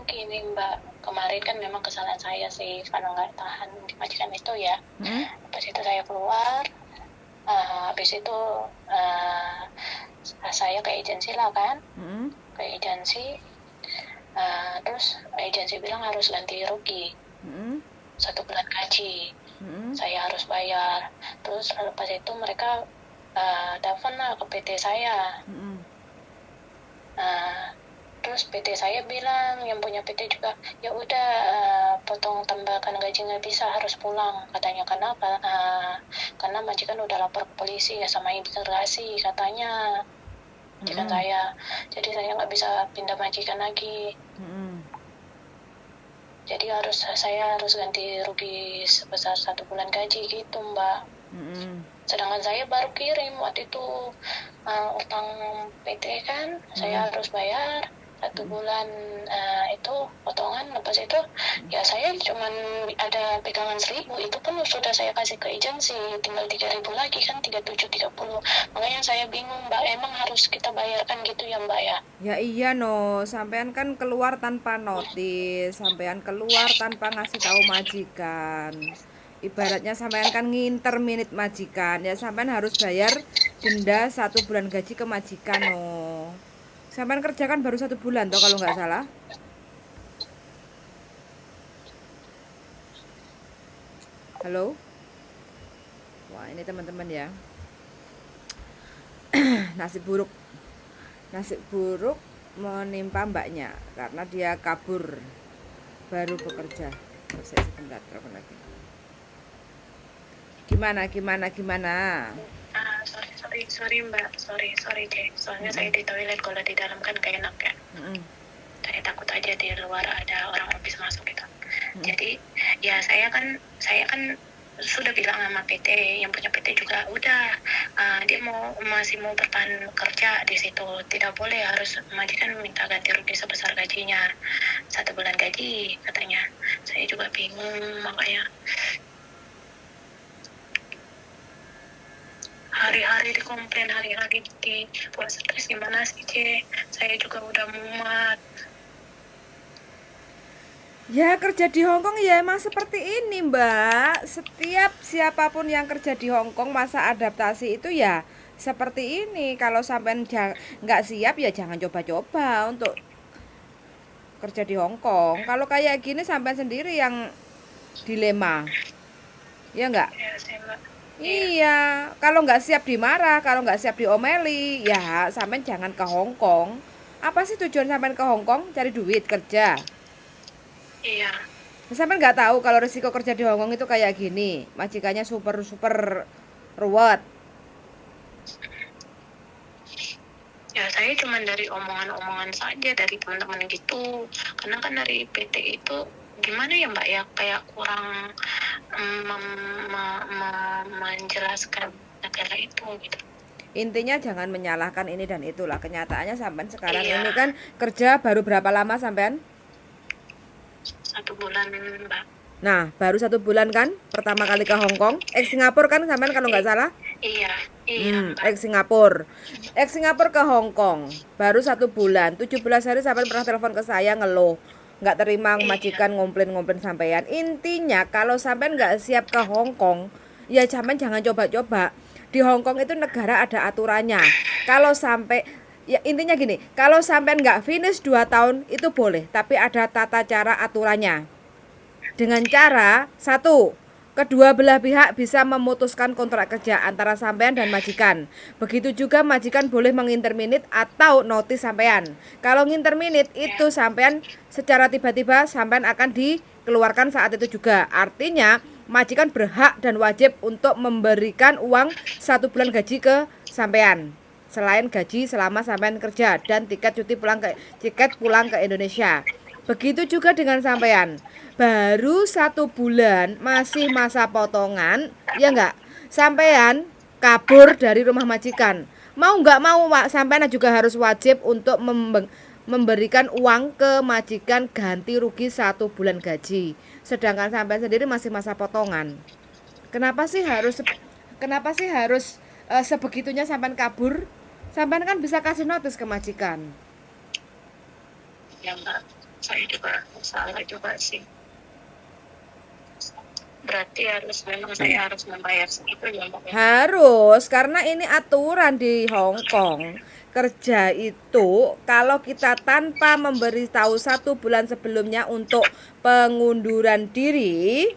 lagi nih Mbak. Kemarin kan memang kesalahan saya sih karena nggak tahan di majikan itu ya. Pas itu saya keluar, habis itu saya ke agensi lah kan, ke agensi. Terus agensi bilang harus ganti rugi 1 bulan gaji. Saya harus bayar. Terus pas itu mereka telepon lah ke PT saya. Terus PT saya bilang, yang punya PT juga, ya udah potong tambahkan gaji nggak bisa, harus pulang katanya. Karena majikan udah lapor ke polisi ya sama imigrasi katanya majikan saya. Jadi saya nggak bisa pindah majikan lagi. Jadi saya harus ganti rugi sebesar 1 bulan gaji gitu Mbak. Sedangkan saya baru kirim waktu itu utang PT kan, saya harus bayar 1 bulan itu potongan. Lepas itu ya saya cuman ada pegangan 1.000, itu pun sudah saya kasih ke agensi, tinggal 3.000 lagi kan, 37.30. Makanya saya bingung Mbak, emang harus kita bayarkan gitu ya Mbak ya? Ya iya no, sampean kan keluar tanpa notis, sampean keluar tanpa ngasih tahu majikan. Ibaratnya sampean kan nginter minit majikan, ya sampean harus bayar denda 1 bulan gaji ke majikan no. Sampean kerja kan baru 1 bulan toh kalau nggak salah. Halo? Wah ini teman-teman ya, nasib buruk. Nasib buruk menimpa mbaknya karena dia kabur baru bekerja. Saya sebentar telepon lagi. Gimana? Sorry Mbak, sorry deh. Soalnya saya di toilet, kalau di dalam kan gak enak ya. Saya takut aja di luar ada orang habis masuk gitu. Jadi ya saya kan sudah bilang sama PT, yang punya PT juga udah dia masih mau bertahan kerja di situ, tidak boleh, harus majikan minta ganti rugi sebesar gajinya 1 bulan gaji katanya. Saya juga bingung, makanya hari-hari dikomplain, hari-hari dibuat stres. Gimana sih saya juga udah mumet. Ya kerja di Hongkong ya emang seperti ini mbak. Setiap siapapun yang kerja di Hongkong masa adaptasi itu ya seperti ini. Kalau sampai nggak siap ya jangan coba-coba untuk kerja di Hongkong. Kalau kayak gini sampai sendiri yang dilema, ya nggak? Ya sih Mbak. Iya, kalau nggak siap dimarah, kalau nggak siap diomeli, ya sampean jangan ke Hongkong. Apa sih tujuan sampean ke Hongkong? Cari duit kerja. Iya. Sampai nggak tahu kalau risiko kerja di Hongkong itu kayak gini, majikannya super super ruwet. Ya saya cuma dari omongan-omongan saja dari teman-teman gitu. Karena kan dari PT itu gimana ya Mbak ya, kayak kurang menjelaskan negara itu gitu. Intinya jangan menyalahkan ini dan itulah. Kenyataannya sampean sekarang Iya. ini kan kerja baru berapa lama sampean? 1 bulan Mbak. Nah, baru 1 bulan kan? Pertama kali ke Hongkong, Singapura kan sampean kalau nggak salah? Iya Mbak. Singapura. Singapura ke Hongkong. Baru 1 bulan. 17 hari sampai pernah telepon ke saya ngeluh. Nggak terima majikan ngomplain sampean. Intinya kalau sampean nggak siap ke Hongkong, ya jangan coba-coba. Di Hongkong itu negara ada aturannya. Kalau sampai ya intinya gini, kalau sampean nggak finish 2 tahun itu boleh, tapi ada tata cara aturannya. Dengan cara satu, kedua belah pihak bisa memutuskan kontrak kerja antara sampean dan majikan. Begitu juga majikan boleh menginterminit atau notis sampean. Kalau nginterminit itu sampean secara tiba-tiba sampean akan dikeluarkan saat itu juga. Artinya majikan berhak dan wajib untuk memberikan uang 1 bulan gaji ke sampean. Selain gaji selama sampean kerja dan tiket pulang ke Indonesia. Begitu juga dengan sampean. Baru 1 bulan masih masa potongan, ya enggak? Sampean kabur dari rumah majikan. Mau enggak mau, Pak, sampean juga harus wajib untuk memberikan uang ke majikan ganti rugi 1 bulan gaji. Sedangkan sampean sendiri masih masa potongan. Kenapa sih harus sebegitunya sampean kabur? Sampean kan bisa kasih notis ke majikan. Ya Mbak, saya juga salah juga sih. Berarti memang saya harus membayar segitu ya Mbak ya? Harus, karena ini aturan di Hong Kong. Kerja itu kalau kita tanpa memberitahu 1 bulan sebelumnya untuk pengunduran diri,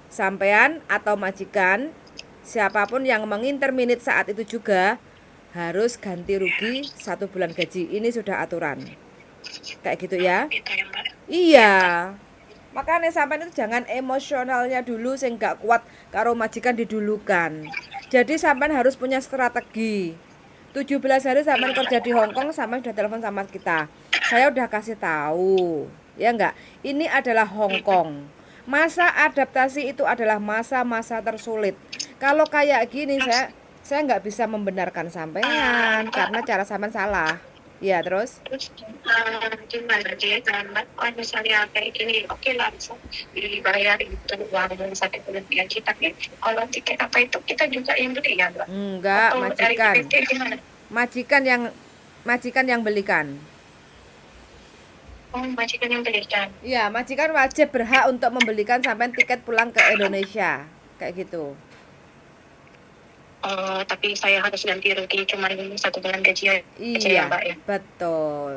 sampean atau majikan, siapapun yang menginterminate saat itu juga harus ganti rugi 1 bulan gaji. Ini sudah aturan. Kayak gitu ya. Gitu ya Mbak. Iya. Makanya sampean itu jangan emosionalnya dulu sing gak kuat karo majikan didulukan. Jadi sampean harus punya strategi. 17 hari sampean kerja di Hong Kong, sampean sudah telepon sama kita. Saya udah kasih tahu. Ya enggak? Ini adalah Hong Kong. Masa adaptasi itu adalah masa-masa tersulit. Kalau kayak gini saya nggak bisa membenarkan sampean karena cara sampean salah. Ya, terus? Terus gimana dia Mbak? Kalau misalnya kayak gini, oke lah bisa dibayar itu uang 1 bulan gaji, tapi kalau tiket apa itu kita juga yang beli ya Mbak? Enggak, Atau dari majikan. PT gimana? Majikan yang belikan. Oh, majikan yang belikan. Iya, majikan wajib berhak untuk membelikan sampai tiket pulang ke Indonesia. Kayak gitu. Tapi saya harus ganti rugi cuma 1 bulan gaji aja ya Iya, Mbak ya? betul.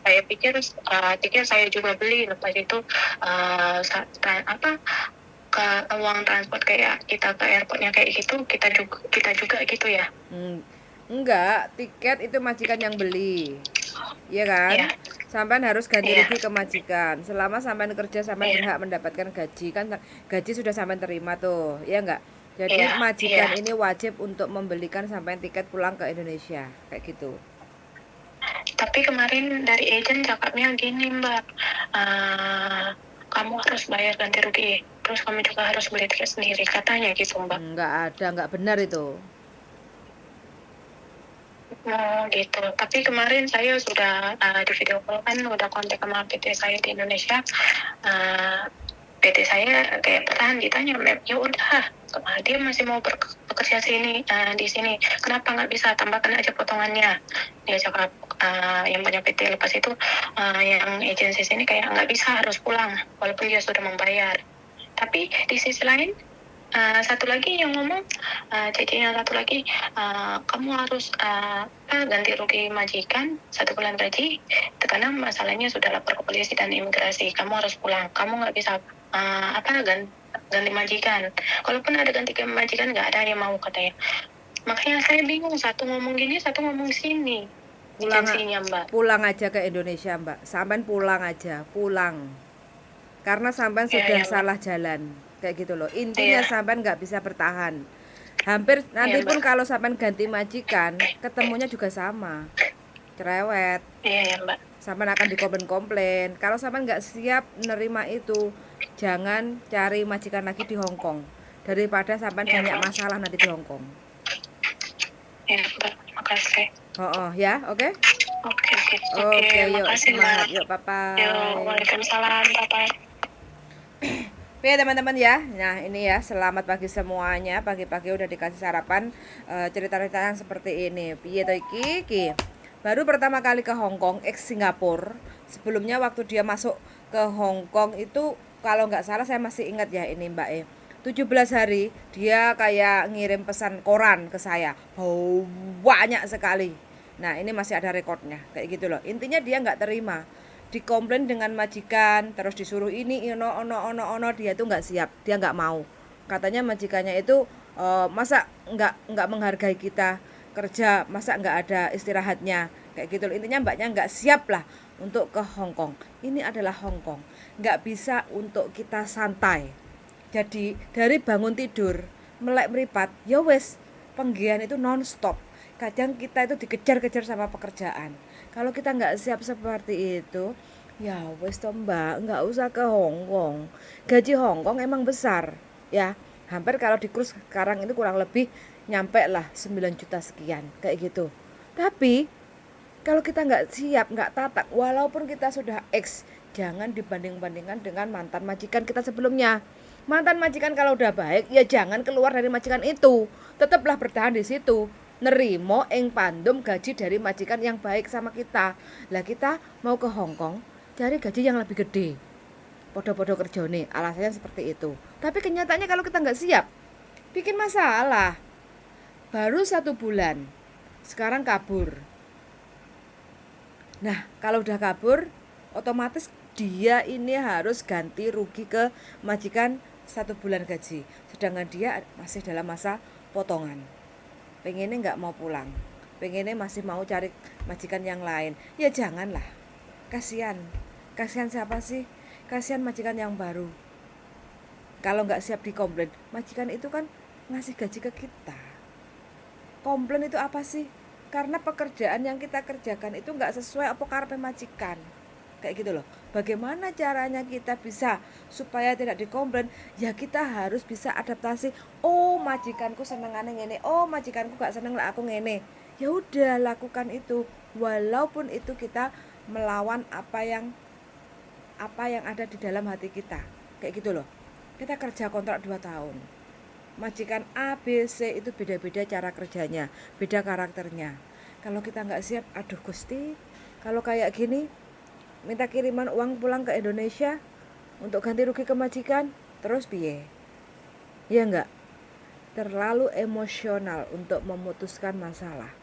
Saya pikir tiket saya juga beli, lepas itu ke uang transport kayak kita ke airportnya kayak gitu kita juga gitu ya? Enggak, tiket itu majikan yang beli. Iya kan? Iya. Sampean harus ganti Iya. rugi ke majikan. Selama sampean kerja, sampean Iya. berhak mendapatkan gaji. Kan gaji sudah sampean terima tuh, ya enggak? Jadi Iya. majikan Iya. ini wajib untuk membelikan sampean tiket pulang ke Indonesia. Kayak gitu. Tapi kemarin dari agent cakapnya gini Mbak, kamu harus bayar ganti rugi, terus kamu juga harus beli tiket sendiri, katanya gitu Mbak. Enggak ada, enggak benar itu. Gitu. Tapi kemarin saya sudah di video call kan udah kontak sama PT saya di Indonesia. PT saya kayak bertahan ditanya, ya udah dia masih mau bekerja di sini, kenapa nggak bisa tambahkan aja potongannya? Dia cakap yang punya PT, lepas itu yang agensi sini kayak nggak bisa, harus pulang walaupun dia sudah membayar. Tapi di sisi lain satu lagi yang ngomong, yang satu lagi, kamu harus ganti rugi majikan 1 bulan gaji, karena masalahnya sudah lapor ke polisi dan imigrasi, kamu harus pulang, kamu nggak bisa ganti majikan. Kalaupun ada ganti majikan nggak ada yang mau, katanya. Makanya saya bingung, satu ngomong gini, satu ngomong sini. Pulang aja ke Indonesia Mbak, sampean pulang aja, pulang. Karena sampean sudah salah jalan. Kayak gitu loh. Intinya sampean nggak bisa bertahan. Hampir nanti pun kalau sampean ganti majikan, ketemunya juga sama. Cerewet. Iya Mbak. Sampean akan dikomplain-komplain. Kalau sampean nggak siap nerima itu, jangan cari majikan lagi di Hong Kong. Daripada sampean banyak masalah nanti di Hong Kong. Iya Mbak, makasih. Ya, oke? Oke, yuk semangat, yuk, bye-bye. Yuk, waalaikumsalam, bye-bye. Oke teman-teman ya, nah ini ya, selamat pagi semuanya. Pagi-pagi udah dikasih sarapan, cerita-cerita yang seperti ini. Piye to iki? Baru pertama kali ke Hong Kong, ex Singapura. Sebelumnya waktu dia masuk ke Hong Kong itu, kalau nggak salah saya masih ingat ya ini Mbak 17 hari dia kayak ngirim pesan koran ke saya. Banyak sekali. Nah ini masih ada rekodnya, kayak gitu loh. Intinya dia nggak terima, dikomplain dengan majikan, terus disuruh ini ono dia tuh nggak siap, dia nggak mau. Katanya majikannya itu masa nggak menghargai kita kerja, masa nggak ada istirahatnya, kayak gitu loh. Intinya mbaknya nggak siap lah untuk ke Hong Kong. Ini adalah Hong Kong, nggak bisa untuk kita santai. Jadi dari bangun tidur melek meripat, ya wes penggian itu non-stop. Kadang kita itu dikejar-kejar sama pekerjaan. Kalau kita nggak siap seperti itu, ya wes toh mbak, nggak usah ke Hong Kong. Gaji Hong Kong emang besar, ya. Hampir kalau di kurs sekarang itu kurang lebih nyampe lah 9 juta sekian, kayak gitu. Tapi kalau kita nggak siap, nggak tatak, walaupun kita sudah X, jangan dibanding-bandingkan dengan mantan majikan kita sebelumnya. Mantan majikan kalau udah baik, ya jangan keluar dari majikan itu. Tetaplah bertahan di situ. nerimo ing pandum gaji dari majikan yang baik sama kita. Lah kita mau ke Hong Kong cari gaji yang lebih gede. Podo-podo kerjane, alasannya seperti itu. Tapi kenyataannya kalau kita nggak siap, bikin masalah. Baru 1 bulan, sekarang kabur. Nah, kalau udah kabur, otomatis dia ini harus ganti rugi ke majikan 1 bulan gaji. Sedangkan dia masih dalam masa potongan. Pengennya nggak mau pulang, pengennya masih mau cari majikan yang lain. Ya janganlah, kasihan siapa sih? Kasihan majikan yang baru. Kalau nggak siap dikomplain, majikan itu kan ngasih gaji ke kita. Komplain itu apa sih? Karena pekerjaan yang kita kerjakan itu nggak sesuai apa karepe majikan. Kayak gitu loh. Bagaimana caranya kita bisa supaya tidak dikomplain? Ya kita harus bisa adaptasi. Oh, majikanku senengane ngene. Oh, majikanku gak seneng lah aku ngene. Ya udah, lakukan itu. Walaupun itu kita melawan apa yang ada di dalam hati kita. Kayak gitu loh. Kita kerja kontrak 2 tahun. Majikan A, B, C itu beda-beda cara kerjanya, beda karakternya. Kalau kita nggak siap, aduh Gusti, kalau kayak gini minta kiriman uang pulang ke Indonesia untuk ganti rugi ke majikan, terus piye? Ya enggak? Terlalu emosional untuk memutuskan masalah.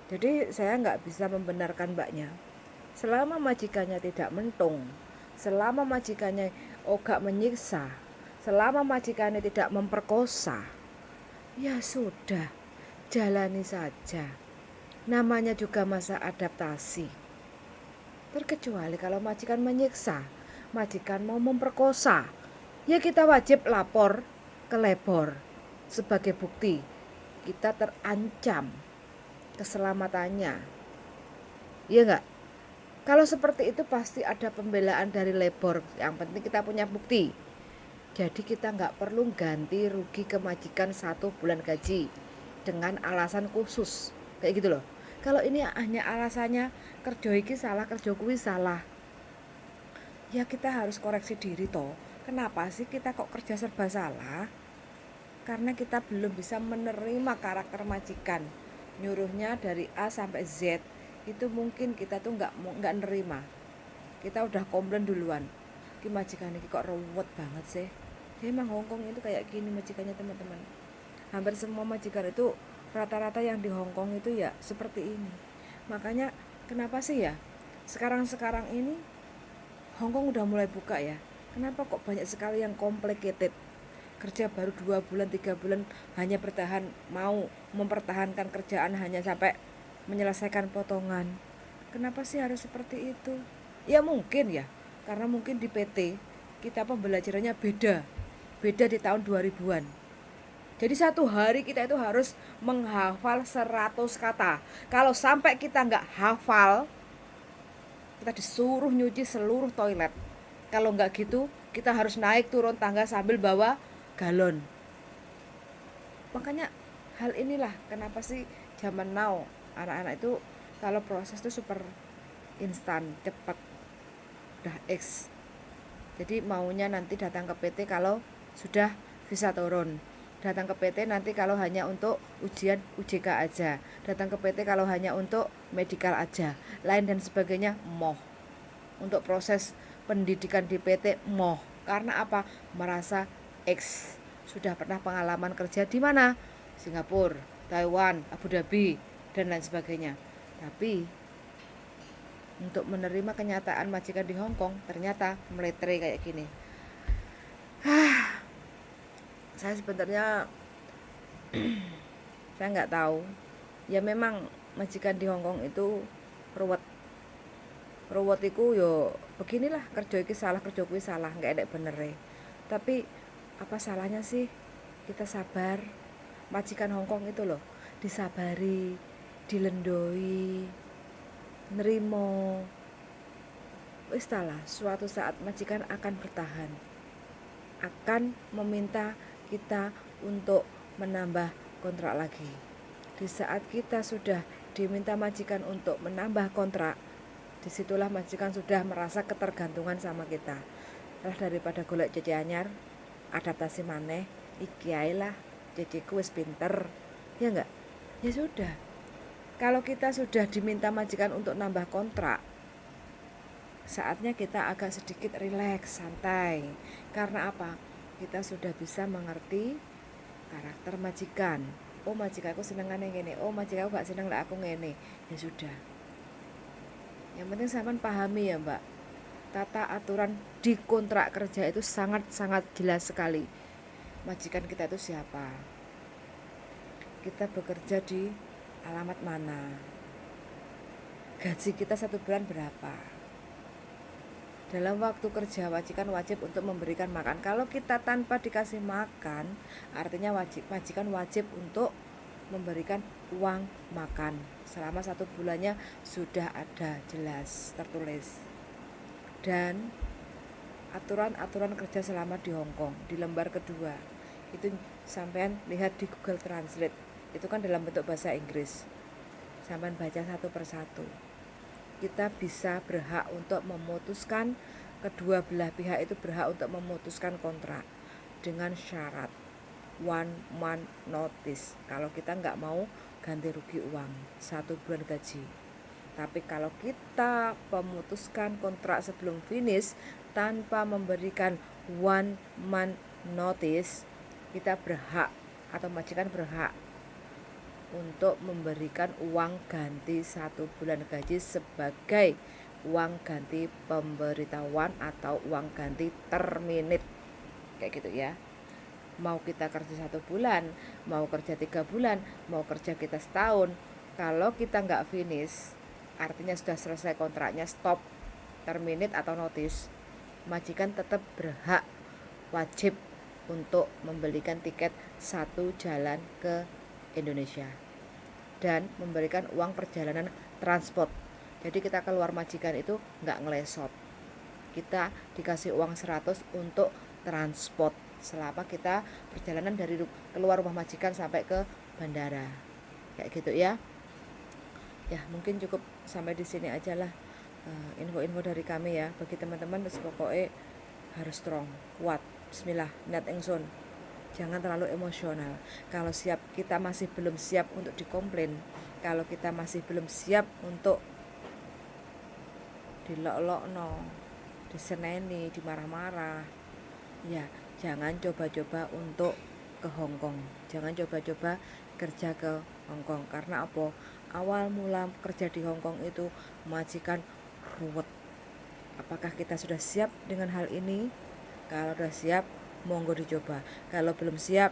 Jadi saya nggak bisa membenarkan mbaknya. Selama majikannya tidak mentung, selama majikannya gak menyiksa, selama majikannya tidak memperkosa, ya sudah, jalani saja. Namanya juga masa adaptasi. Terkecuali kalau majikan menyiksa, majikan mau memperkosa, ya kita wajib lapor ke lebor sebagai bukti kita terancam keselamatannya. Iya enggak? Kalau seperti itu pasti ada pembelaan dari lebor. Yang penting kita punya bukti. Jadi kita nggak perlu ganti rugi ke majikan 1 bulan gaji dengan alasan khusus kayak gitu loh. Kalau ini hanya alasannya kerja iki salah, kerja kuwi salah, ya kita harus koreksi diri toh. Kenapa sih kita kok kerja serba salah? Karena kita belum bisa menerima karakter majikan. Nyuruhnya dari A sampai Z, itu mungkin kita tuh nggak nerima. Kita udah komplain duluan. Ki majikan ini kok ruwet banget sih. Ya emang Hongkong itu kayak gini majikannya teman-teman. Hampir semua majikan itu rata-rata yang di Hongkong itu ya seperti ini. Makanya kenapa sih ya sekarang ini Hongkong udah mulai buka ya. Kenapa kok banyak sekali yang complicated? Kerja baru 2 bulan 3 bulan hanya mau mempertahankan kerjaan hanya sampai menyelesaikan potongan. Kenapa sih harus seperti itu? Ya mungkin ya, karena mungkin di PT kita pembelajarannya beda di tahun 2000-an. Jadi 1 hari kita itu harus menghafal 100 kata. Kalau sampai kita nggak hafal, kita disuruh nyuci seluruh toilet. Kalau nggak gitu, kita harus naik turun tangga sambil bawa galon. Makanya hal inilah kenapa sih zaman now anak-anak itu kalau proses itu super instan, cepat, udah X. Jadi maunya nanti datang ke PT kalau sudah bisa turun. Datang ke PT nanti kalau hanya untuk ujian UJK aja. Datang ke PT kalau hanya untuk medikal aja. Lain dan sebagainya moh. Untuk proses pendidikan di PT moh. Karena apa? Merasa X. Sudah pernah pengalaman kerja di mana? Singapura, Taiwan, Abu Dhabi, dan lain sebagainya. Tapi untuk menerima kenyataan majikan di Hongkong ternyata meletre kayak gini. Saya sebenarnya saya nggak tahu. Ya memang majikan di Hongkong itu ruwet. Ruwet itu yo beginilah, kerja iki salah, kerja kuwi salah, nggak ada bener. Tapi apa salahnya sih kita sabar? Majikan Hongkong itu loh, disabari, dilendoi, nerimo. Wis lah, suatu saat majikan akan bertahan. Akan meminta kita untuk menambah kontrak lagi. Di saat kita sudah diminta majikan untuk menambah kontrak, disitulah majikan sudah merasa ketergantungan sama kita. Daripada golek cece anyar, adaptasi maneh, iki ae lah, ceceku wis pinter. Ya enggak? Ya sudah, kalau kita sudah diminta majikan untuk nambah kontrak, saatnya kita agak sedikit rileks, santai. Karena apa? Kita sudah bisa mengerti karakter majikan. Oh, majikanku senengane ngene. Oh, majikanku gak seneng lah aku ngene. Ya sudah. Yang penting sampean pahami ya, Mbak. Tata aturan di kontrak kerja itu sangat-sangat jelas sekali. Majikan kita itu siapa? Kita bekerja di alamat mana? Gaji kita 1 bulan berapa? Dalam waktu kerja majikan wajib untuk memberikan makan. Kalau kita tanpa dikasih makan, artinya majikan wajib untuk memberikan uang makan. Selama 1 bulannya sudah ada jelas tertulis. Dan aturan-aturan kerja selama di Hong Kong di lembar kedua itu sampean lihat di Google Translate, itu kan dalam bentuk bahasa Inggris, sampean baca satu persatu. Kita bisa berhak untuk memutuskan, kedua belah pihak itu berhak untuk memutuskan kontrak dengan syarat 1 month notice. Kalau kita nggak mau ganti rugi uang 1 bulan gaji. Tapi kalau kita memutuskan kontrak sebelum finish tanpa memberikan 1 month notice, kita berhak atau majikan berhak untuk memberikan uang ganti 1 bulan gaji sebagai uang ganti pemberitahuan atau uang ganti terminate, kayak gitu ya. Mau kita kerja 1 bulan, mau kerja 3 bulan, mau kerja kita setahun, kalau kita nggak finish, artinya sudah selesai kontraknya, stop, terminate atau notice, majikan tetap berhak, wajib untuk membelikan tiket 1 jalan ke Indonesia dan memberikan uang perjalanan transport. Jadi kita keluar majikan itu nggak ngelesot, kita dikasih uang 100 untuk transport selama kita perjalanan dari keluar rumah majikan sampai ke bandara, kayak gitu ya. Ya mungkin cukup sampai di sini aja lah info-info dari kami ya. Bagi teman-teman pokoknya harus strong, kuat, bismillah, niat ingsun, jangan terlalu emosional. Kalau siap, kita masih belum siap untuk dikomplain, kalau kita masih belum siap untuk dilok-lokno, diseneni, dimarah-marah, ya jangan coba-coba untuk ke Hong Kong, jangan coba-coba kerja ke Hong Kong. Karena apa? Awal mula kerja di Hong Kong itu majikan ruwet. Apakah kita sudah siap dengan hal ini? Kalau sudah siap, monggo dicoba. Kalau belum siap,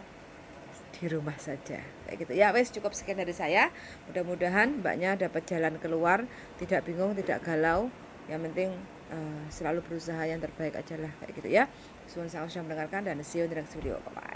di rumah saja, kayak gitu ya. Wes, cukup sekian dari saya. Mudah-mudahan mbaknya dapat jalan keluar, tidak bingung, tidak galau. Yang penting selalu berusaha yang terbaik aja lah, kayak gitu ya. Suwun sangat sudah mendengarkan dan see you in the next video. Bye bye.